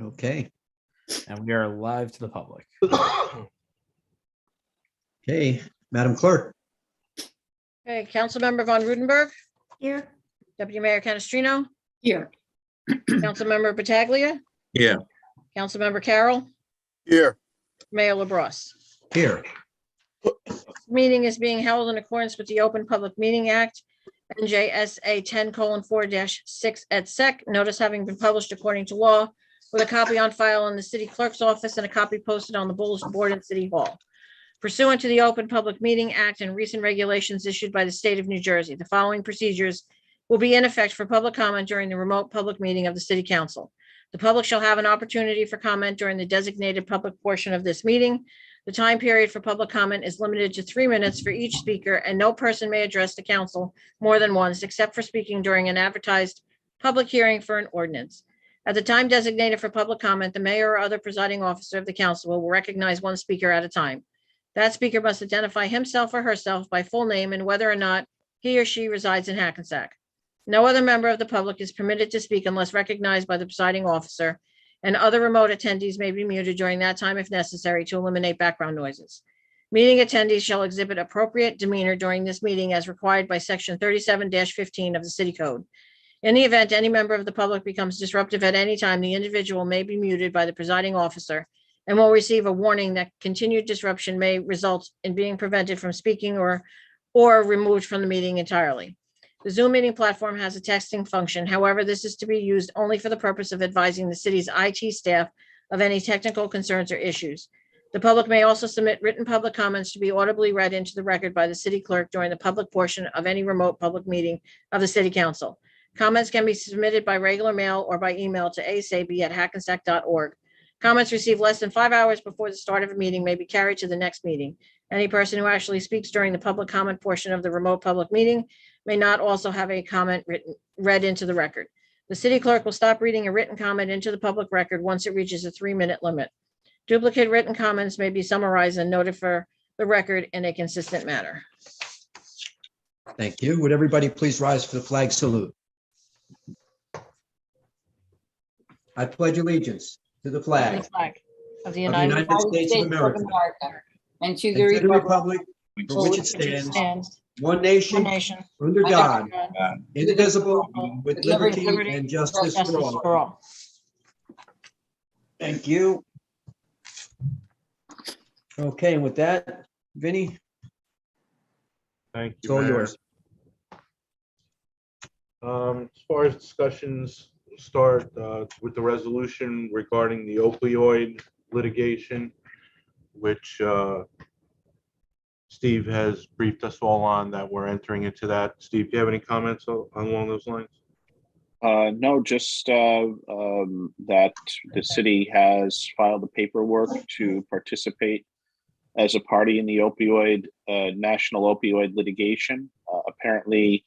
Okay. And we are live to the public. Okay, Madam Clerk. Okay, Councilmember Von Rudenberg, Here. Deputy Mayor Canestrino, Here. Councilmember Pataglia, Yeah. Councilmember Carroll, Here. Mayor LaBrus. Here. Meeting is being held in accordance with the Open Public Meeting Act, NJSA 10:4-6 et sec. Notice having been published according to law, with a copy on file in the city clerk's office and a copy posted on the bulletin board in City Hall. Pursuant to the Open Public Meeting Act and recent regulations issued by the state of New Jersey, the following procedures will be in effect for public comment during the remote public meeting of the City Council. The public shall have an opportunity for comment during the designated public portion of this meeting. The time period for public comment is limited to 3 minutes for each speaker, and no person may address the council more than once, except for speaking during an advertised public hearing for an ordinance. At the time designated for public comment, the mayor or other presiding officer of the council will recognize one speaker at a time. That speaker must identify himself or herself by full name and whether or not he or she resides in Hackensack. No other member of the public is permitted to speak unless recognized by the presiding officer, and other remote attendees may be muted during that time if necessary to eliminate background noises. Meeting attendees shall exhibit appropriate demeanor during this meeting as required by Section 37-15 of the City Code. In the event any member of the public becomes disruptive at any time, the individual may be muted by the presiding officer and will receive a warning that continued disruption may result in being prevented from speaking or removed from the meeting entirely. The Zoom meeting platform has a texting function. However, this is to be used only for the purpose of advising the city's IT staff of any technical concerns or issues. The public may also submit written public comments to be audibly read into the record by the city clerk during the public portion of any remote public meeting of the City Council. Comments can be submitted by regular mail or by email to asab@hackensack.org. Comments received less than 5 hours before the start of a meeting may be carried to the next meeting. Any person who actually speaks during the public comment portion of the remote public meeting may not also have a comment read into the record. The city clerk will stop reading a written comment into the public record once it reaches a 3-minute limit. Duplicate written comments may be summarized and noted for the record in a consistent manner. Thank you. Would everybody please rise for the flag salute? I pledge allegiance to the flag The flag of the of the United United States of America And to and the to the republic republic for which it States stands, one one nation, nation, under God, indivisible, with with liberty liberty and justice justice for all. for all. Thank you. Okay, and with that, Vinnie, Thank it's you, all Mayor. yours. As far as discussions start with the resolution regarding the opioid litigation, which Steve has briefed us all on, that we're entering into that. Steve, do you have any comments along those lines? No, just that the city has filed the paperwork to participate as a party in the national opioid litigation. Apparently,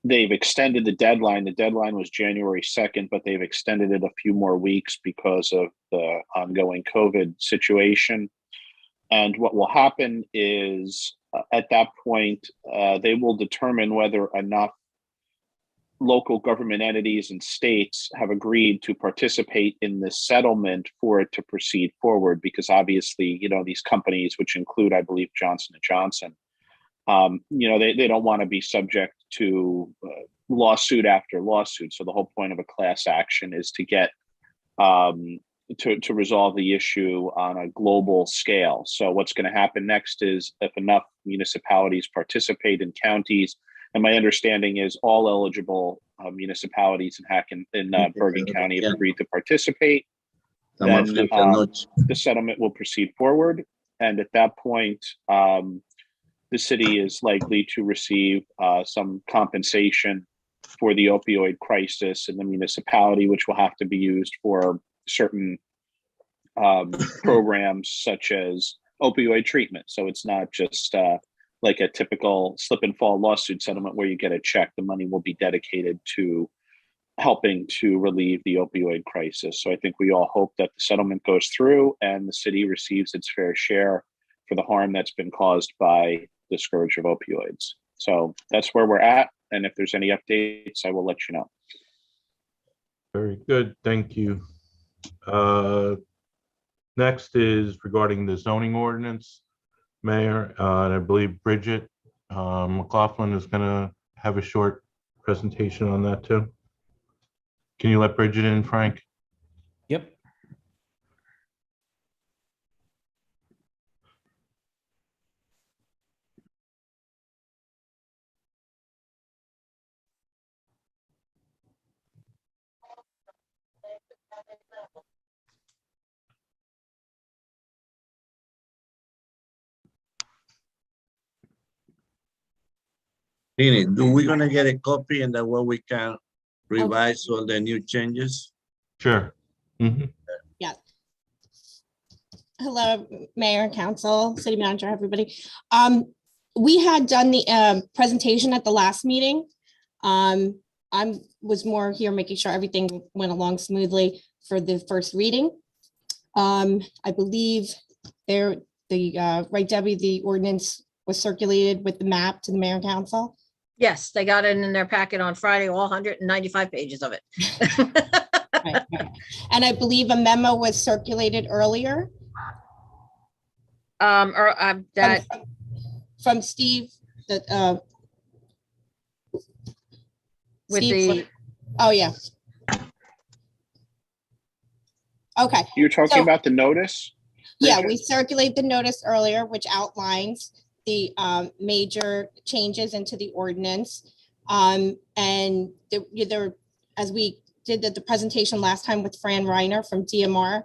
they've extended the deadline. The deadline was January 2nd, but they've extended it a few more weeks because of the ongoing COVID situation. And what will happen is at that point, they will determine whether enough local government entities and states have agreed to participate in this settlement for it to proceed forward. Because obviously, these companies, which include, I believe, Johnson & Johnson, they don't want to be subject to lawsuit after lawsuit. So the whole point of a class action is to get to resolve the issue on a global scale. So what's going to happen next is if enough municipalities participate in counties, and my understanding is all eligible municipalities in Bergen County have agreed to participate, then the settlement will proceed forward. And at that point, the city is likely to receive some compensation for the opioid crisis in the municipality, which will have to be used for certain programs such as opioid treatment. So it's not just like a typical slip and fall lawsuit settlement where you get a check. The money will be dedicated to helping to relieve the opioid crisis. So I think we all hope that the settlement goes through and the city receives its fair share for the harm that's been caused by the scourge of opioids. So that's where we're at. And if there's any updates, I will let you know. Very good. Thank you. Next is regarding the zoning ordinance, Mayor, and I believe Bridget McLaughlin is going to have a short presentation on that too. Can you let Bridget in, Frank? Yep. Nini, do we gonna get a copy and that way we can revise all the new changes? Sure. Mhm. Hello, Mayor and Council, City Manager, everybody. We had done the presentation at the last meeting. I was more here making sure everything went along smoothly for the first reading. I believe right, Debbie, the ordinance was circulated with the map to the Mayor and Council. Yes, they got it in their packet on Friday, all 195 pages of it. Right, right. And I believe a memo was circulated earlier. That, From Steve, that, with Steve, the, oh, yeah. Okay, You're talking So- about the notice? yeah, Bridget? we circulated the notice earlier, which outlines the major changes into the ordinance. And there, as we did the presentation last time with Fran Reiner from DMR,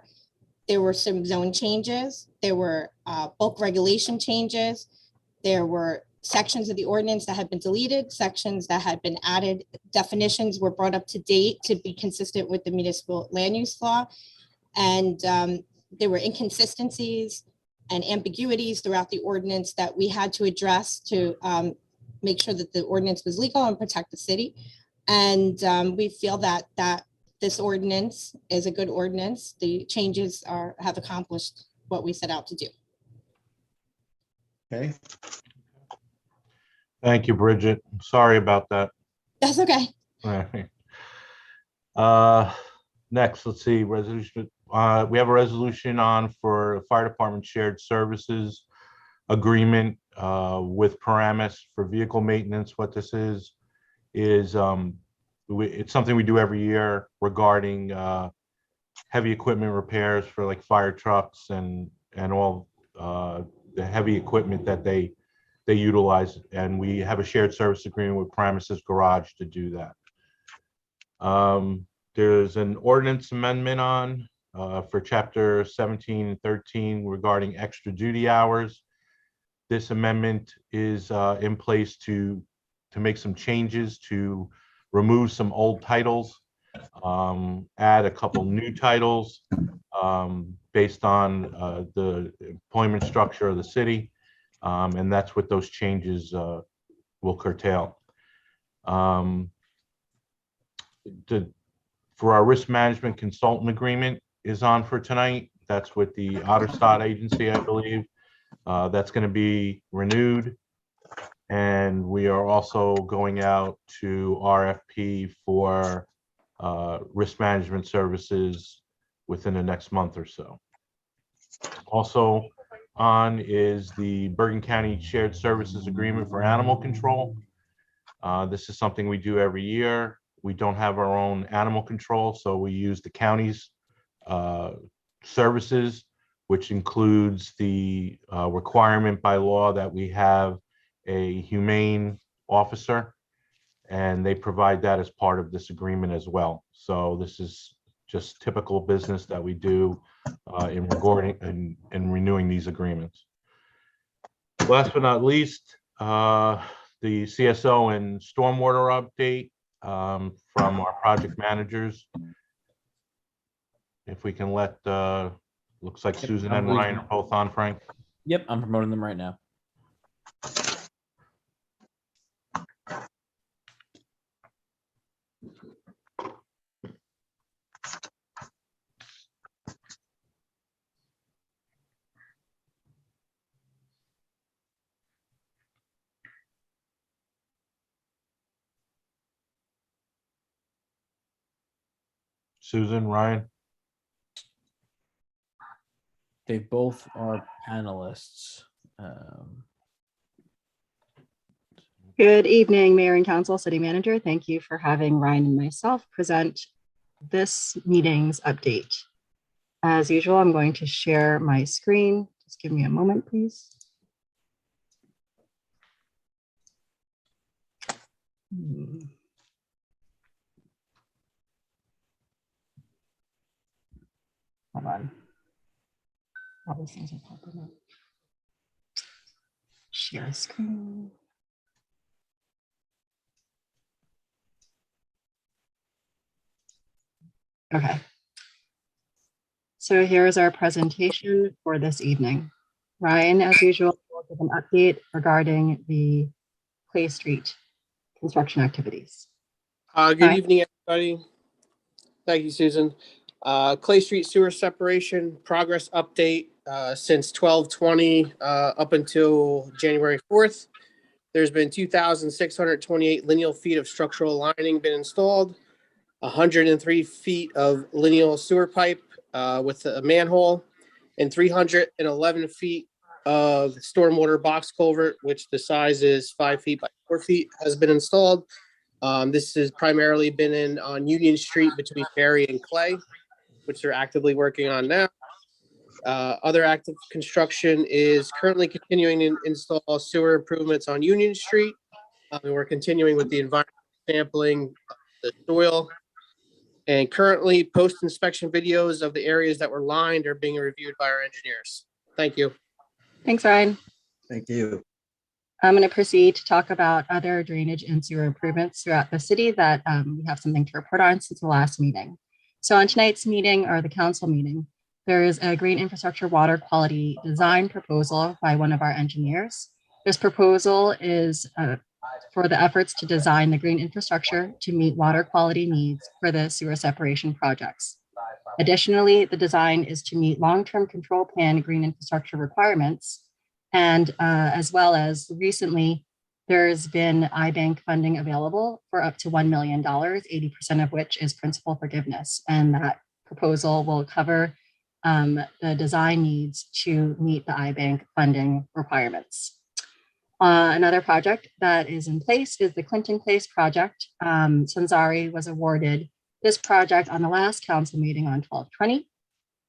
there were some zone changes, there were bulk regulation changes, there were sections of the ordinance that had been deleted, sections that had been added, definitions were brought up to date to be consistent with the municipal land use law. And there were inconsistencies and ambiguities throughout the ordinance that we had to address to make sure that the ordinance was legal and protect the city. And we feel that this ordinance is a good ordinance. The changes have accomplished what we set out to do. Okay, Thank you, Bridget. Sorry about that. That's okay. All right. Next, let's see, resolution. We have a resolution on for fire department shared services agreement with Paramus for vehicle maintenance. What this is it's something we do every year regarding heavy equipment repairs for like fire trucks and all the heavy equipment that they utilize. And we have a shared service agreement with Paramus's Garage to do that. There's an ordinance amendment on for chapter 17 and 13 regarding extra duty hours. This amendment is in place to make some changes, to remove some old titles, add a couple new titles based on the employment structure of the city. And that's what those changes will curtail. For our risk management consultant agreement is on for tonight. That's with the Otterstad agency, I believe. That's going to be renewed. And we are also going out to RFP for risk management services within the next month or so. Also on is the Bergen County Shared Services Agreement for Animal Control. This is something we do every year. We don't have our own animal control, so we use the county's services, which includes the requirement by law that we have a humane officer, and they provide that as part of this agreement as well. So this is just typical business that we do in regarding and renewing these agreements. Last but not least, the Cso and Stormwater update from our project managers. If we can let, looks like Susan and Ryan are both on, Frank. Yep, I'm promoting them right now. Susan, Ryan. They both are panelists. Good evening, Mayor and Council, City Manager. Thank you for having Ryan and myself present this meeting's update. As usual, I'm going to share my screen. Just give me a moment, please. Hold on. All these things are popping up. Share screen. Okay. So here's our presentation for this evening. Ryan, as usual, will give an update regarding the Clay Street construction activities. Good Hi. evening, everybody. Thank you, Susan. Clay Street sewer separation progress update since 12/20 up until January 4th. There's been 2,628 lineal feet of structural lining been installed, 103 feet of lineal sewer pipe with a manhole, and 311 feet of stormwater box culvert, which the size is 5 feet by 4 feet, has been installed. This has primarily been on Union Street between Berry and Clay, which they're actively working on now. Other active construction is currently continuing to install sewer improvements on Union Street. And we're continuing with the environmental sampling of the soil. And currently, post-inspection videos of the areas that were lined are being reviewed by our engineers. Thank you. Thanks, Ryan. Thank you. I'm going to proceed to talk about other drainage and sewer improvements throughout the city that we have something to report on since the last meeting. So on tonight's meeting, or the council meeting, there is a green infrastructure water quality design proposal by one of our engineers. This proposal is for the efforts to design the green infrastructure to meet water quality needs for the sewer separation projects. Additionally, the design is to meet long-term control plan green infrastructure requirements. And as well as recently, there's been iBank funding available for up to $1 million, 80% of which is principal forgiveness. And that proposal will cover the design needs to meet the iBank funding requirements. Another project that is in place is the Clinton Place project. Sanzari was awarded this project on the last council meeting on 12/20.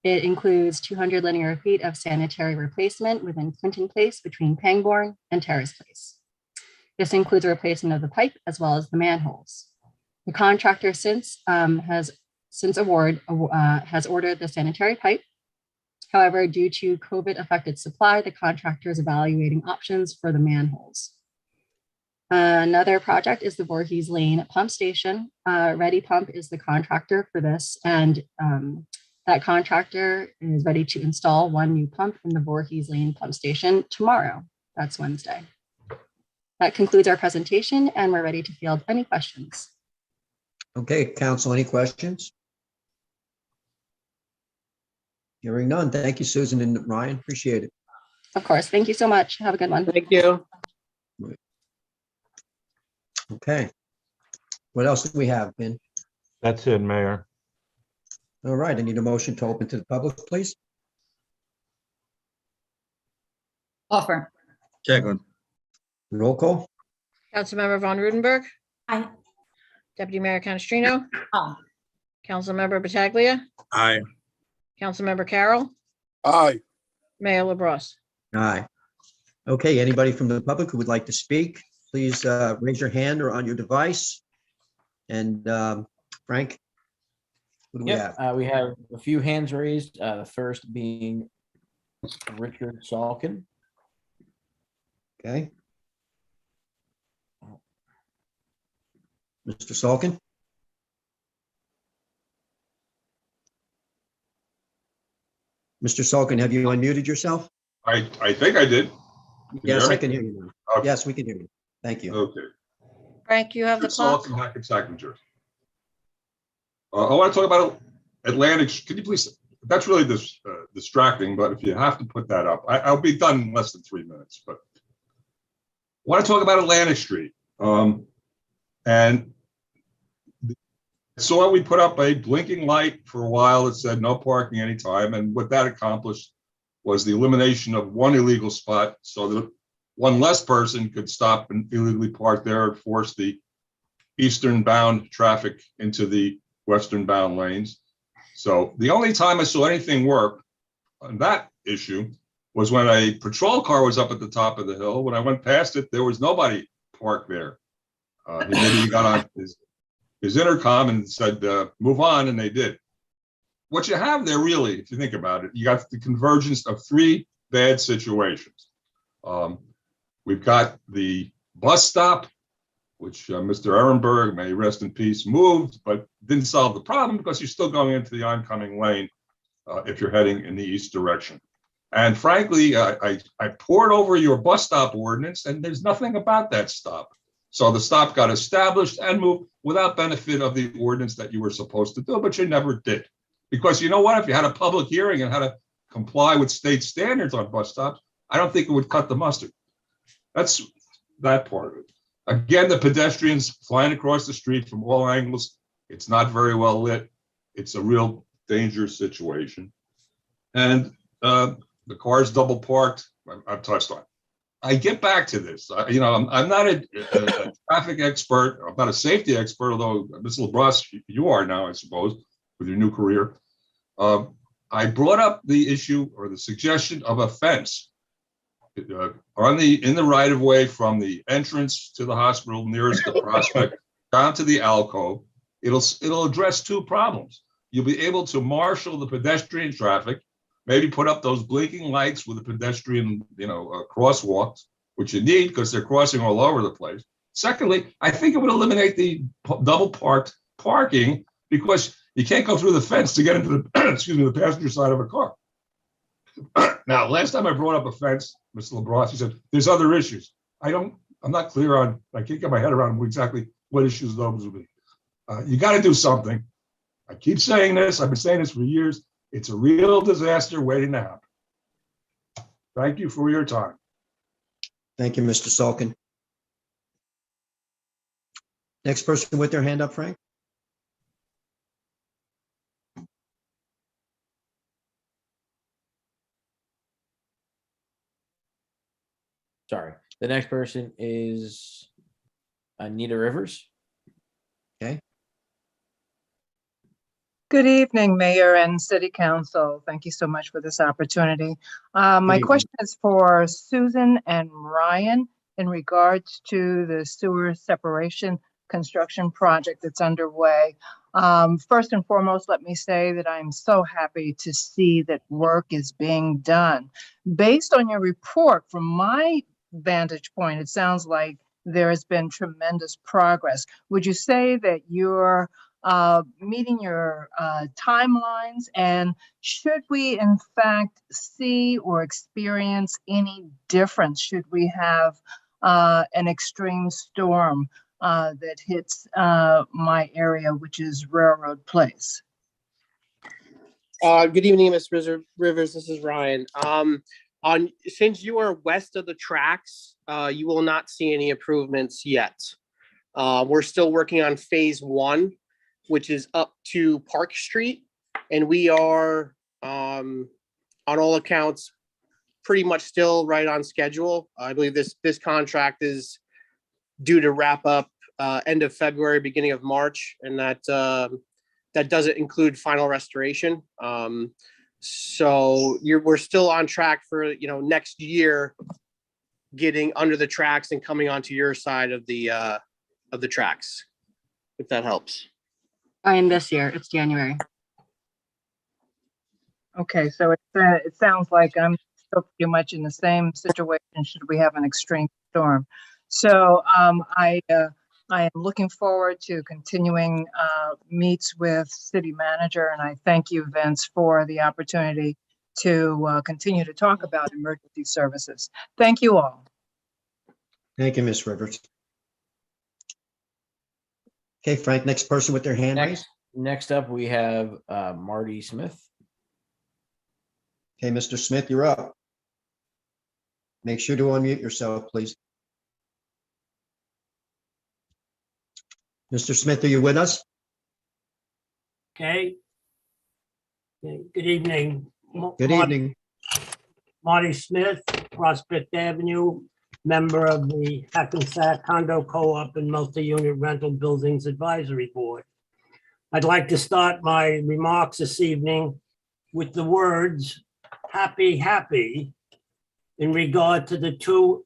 It includes 200 linear feet of sanitary replacement within Clinton Place between Pangbourne and Terrace Place. This includes a replacement of the pipe as well as the manholes. The contractor has ordered the sanitary pipe. However, due to COVID affected supply, the contractor is evaluating options for the manholes. Another project is the Voorhees Lane pump station. Ready Pump is the contractor for this, and that contractor is ready to install one new pump in the Voorhees Lane pump station tomorrow. That's Wednesday. That concludes our presentation, and we're ready to field any questions. Okay, council, any questions? Hearing none. Thank you, Susan and Ryan. Appreciate it. Of course. Thank you so much. Have a good one. Thank you. Okay. What else do we have, Ben? That's it, Mayor. All right, I need a motion to open to the public, please. Offer. Second. Roll call. Councilmember Von Rudenberg, Aye. Deputy Mayor Canestrino, Aye. Councilmember Pataglia, Aye. Councilmember Carroll, Aye. Mayor LaBrus. Aye. Okay, anybody from the public who would like to speak, please raise your hand or on your device. And Frank, what do we have? Yep, we have a few hands raised. The first being Richard Salkin. Okay. Mr. Salkin? Mr. Salkin, have you unmuted yourself? I think I did. Can you Yes, hear I me? can hear you now. Okay. Yes, we can hear you. Thank you. Okay. Frank, you have the Salt clock. in Hackensack, New Jersey. I want to talk about Atlantic. Can you please? That's really distracting, but if you have to put that up, I'll be done in less than 3 minutes. But I want to talk about Atlantic Street. And saw we put up a blinking light for a while that said no parking anytime. And what that accomplished was the elimination of one illegal spot so that one less person could stop and illegally park there and force the eastern bound traffic into the western bound lanes. So the only time I saw anything work on that issue was when a patrol car was up at the top of the hill. When I went past it, there was nobody parked there. He got on his intercom and said, move on, and they did. What you have there, really, if you think about it, you got the convergence of three bad situations. We've got the bus stop, which Mr. Ehrenberg, may rest in peace, moved, but didn't solve the problem because you're still going into the oncoming lane if you're heading in the east direction. And frankly, I poured over your bus stop ordinance, and there's nothing about that stop. So the stop got established and moved without benefit of the ordinance that you were supposed to do, but you never did. Because you know what? If you had a public hearing and had to comply with state standards on bus stops, I don't think it would cut the mustard. That's that part of it. Again, the pedestrians flying across the street from all angles. It's not very well lit. It's a real dangerous situation. And the car's double parked. I've touched on. I get back to this. I'm not a traffic expert. I'm not a safety expert, although Ms. LaBrosse, you are now, I suppose, with your new career. I brought up the issue or the suggestion of a fence in the right of way from the entrance to the hospital nearest the Prospect down to the alcove. It'll address two problems. You'll be able to marshal the pedestrian traffic, maybe put up those blinking lights with the pedestrian, crosswalks, which you need because they're crossing all over the place. Secondly, I think it would eliminate the double parked parking because you can't go through the fence to get into the, the passenger side of a car. Now, last time I brought up a fence, Mr. LaBrosse, he said, there's other issues. I'm not clear on, I can't get my head around exactly what issues those will be. You got to do something. I keep saying this. I've been saying this for years. It's a real disaster waiting to happen. Thank you for your time. Thank you, Mr. Salkin. Next person with their hand up, Frank. Sorry. The next person is Anita Rivers. Okay. Good evening, Mayor and City Council. Thank you so much for this opportunity. My question is for Susan and Ryan in regards to the sewer separation construction project that's underway. First and foremost, let me say that I'm so happy to see that work is being done. Based on your report, from my vantage point, it sounds like there has been tremendous progress. Would you say that you're meeting your timelines, and should we in fact see or experience any difference should we have an extreme storm that hits my area, which is Railroad Place? Good evening, Ms. Rivers. This is Ryan. Since you are west of the tracks, you will not see any improvements yet. We're still working on phase 1, which is up to Park Street, and we are, on all accounts, pretty much still right on schedule. I believe this contract is due to wrap up end of February, beginning of March, and that doesn't include final restoration. So we're still on track for next year, getting under the tracks and coming onto your side of the tracks, if that helps. In this year, it's January. Okay, so it sounds like I'm still pretty much in the same situation should we have an extreme storm. So I am looking forward to continuing meets with city manager, and I thank you, Vince, for the opportunity to continue to talk about emergency services. Thank you all. Thank you, Ms. Rivers. Okay, Frank, next person with their hand raised. Next up, we have Marty Smith. Okay, Mr. Smith, you're up. Make sure to unmute yourself, please. Mr. Smith, are you with us? Okay. Good evening. Good evening. Marty Smith, Prospect Avenue, member of the Hackensack Condo Co-op and Multi-Unit Rental Buildings Advisory Board. I'd like to start my remarks this evening with the words "happy, happy" in regard to the two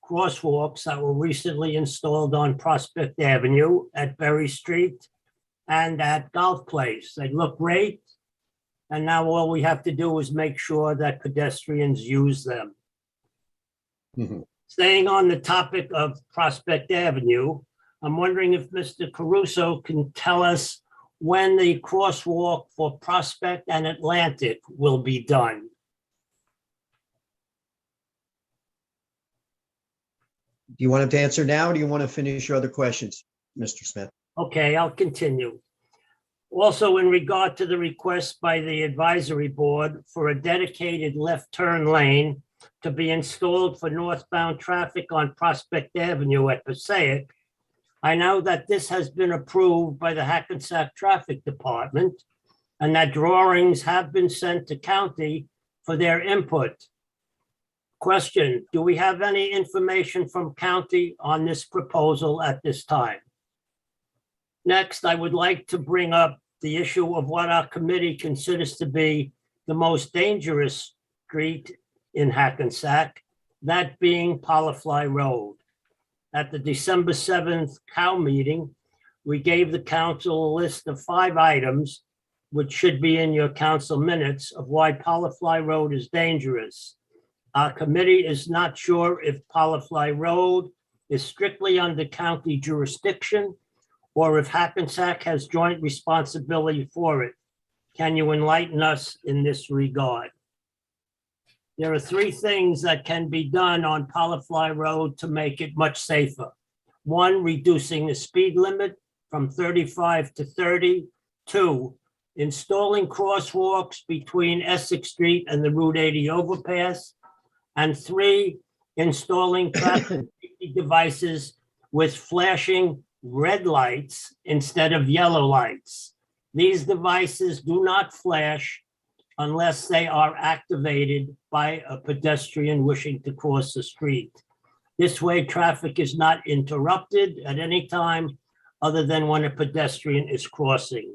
crosswalks that were recently installed on Prospect Avenue at Berry Street and at Golf Place. They look great. And now all we have to do is make sure that pedestrians use them. Staying on the topic of Prospect Avenue, I'm wondering if Mr. Caruso can tell us when the crosswalk for Prospect and Atlantic will be done. Do you want him to answer now, or do you want to finish your other questions, Mr. Smith? Okay, I'll continue. Also, in regard to the request by the advisory board for a dedicated left turn lane to be installed for northbound traffic on Prospect Avenue at Passaic, I know that this has been approved by the Hackensack Traffic Department and that drawings have been sent to county for their input. Question, do we have any information from county on this proposal at this time? Next, I would like to bring up the issue of what our committee considers to be the most dangerous street in Hackensack, that being Polyfly Road. At the December 7th COW meeting, we gave the council a list of 5 items, which should be in your council minutes, of why Polyfly Road is dangerous. Our committee is not sure if Polyfly Road is strictly under county jurisdiction or if Hackensack has joint responsibility for it. Can you enlighten us in this regard? There are 3 things that can be done on Polyfly Road to make it much safer. 1, reducing the speed limit from 35 to 30. 2, installing crosswalks between Essex Street and the Route 80 overpass. And 3, installing traffic safety devices with flashing red lights instead of yellow lights. These devices do not flash unless they are activated by a pedestrian wishing to cross the street. This way, traffic is not interrupted at any time other than when a pedestrian is crossing.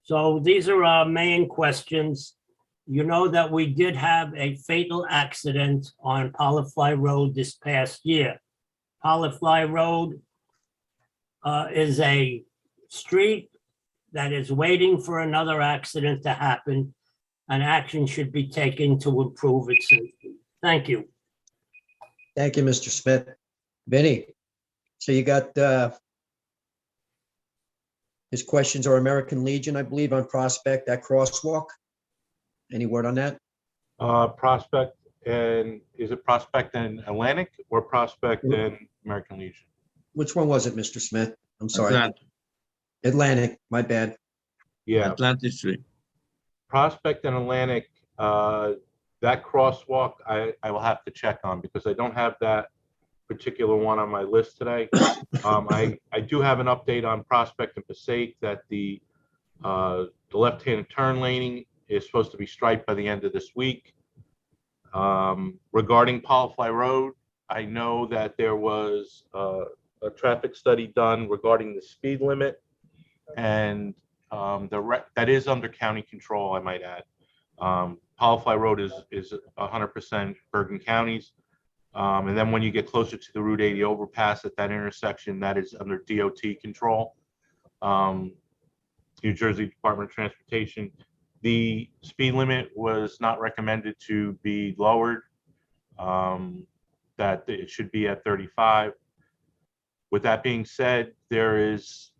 So these are our main questions. You know that we did have a fatal accident on Polyfly Road this past year. Polyfly Road is a street that is waiting for another accident to happen, and action should be taken to improve its safety. Thank you. Thank you, Mr. Smith. Vinny, so you got his questions are American Legion, I believe, on Prospect, that crosswalk. Any word on that? Prospect, and is it Prospect and Atlantic or Prospect and American Legion? Which one was it, Mr. Smith? I'm sorry. Atlantic. Atlantic, my bad. Yeah, Atlantic Street. Prospect and Atlantic, that crosswalk, I will have to check on because I don't have that particular one on my list today. I do have an update on Prospect and Passaic that the left-hand turn laning is supposed to be striped by the end of this week. Regarding Polyfly Road, I know that there was a traffic study done regarding the speed limit, and that is under county control, I might add. Polyfly Road is 100% Bergen County's. And then when you get closer to the Route 80 overpass at that intersection, that is under DOT control. New Jersey Department of Transportation. The speed limit was not recommended to be lowered, that it should be at 35. With that being said, there is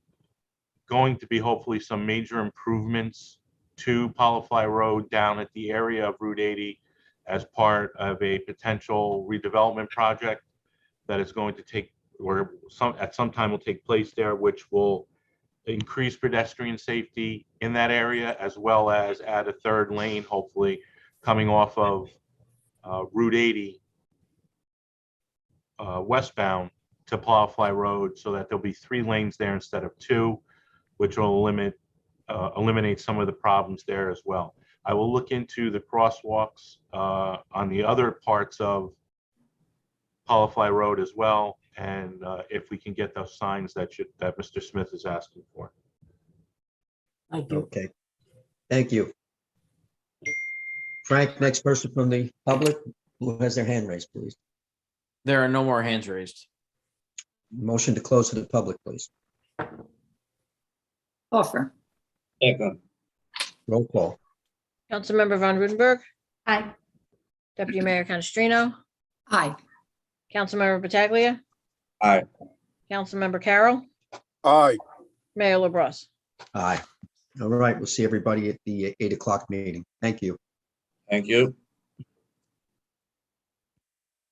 going to be hopefully some major improvements to Polyfly Road down at the area of Route 80 as part of a potential redevelopment project that is going to take, or at some time will take place there, which will increase pedestrian safety in that area, as well as add a 3rd lane, hopefully, coming off of Route 80 westbound to Polyfly Road, so that there'll be 3 lanes there instead of 2, which will eliminate some of the problems there as well. I will look into the crosswalks on the other parts of Polyfly Road as well, and if we can get those signs that Mr. Smith is asking for. Thank you. Okay, thank you. Frank, next person from the public who has their hand raised, please. There are no more hands raised. Motion to close to the public, please. Offer. Second. Roll call. Councilmember Von Rudenberg, Aye. Deputy Mayor Canestrino, Aye. Councilmember Pataglia. Aye. Councilmember Carroll, Aye. Mayor LaBrus. Aye. All right, we'll see everybody at the 8 o'clock meeting. Thank you. Thank you.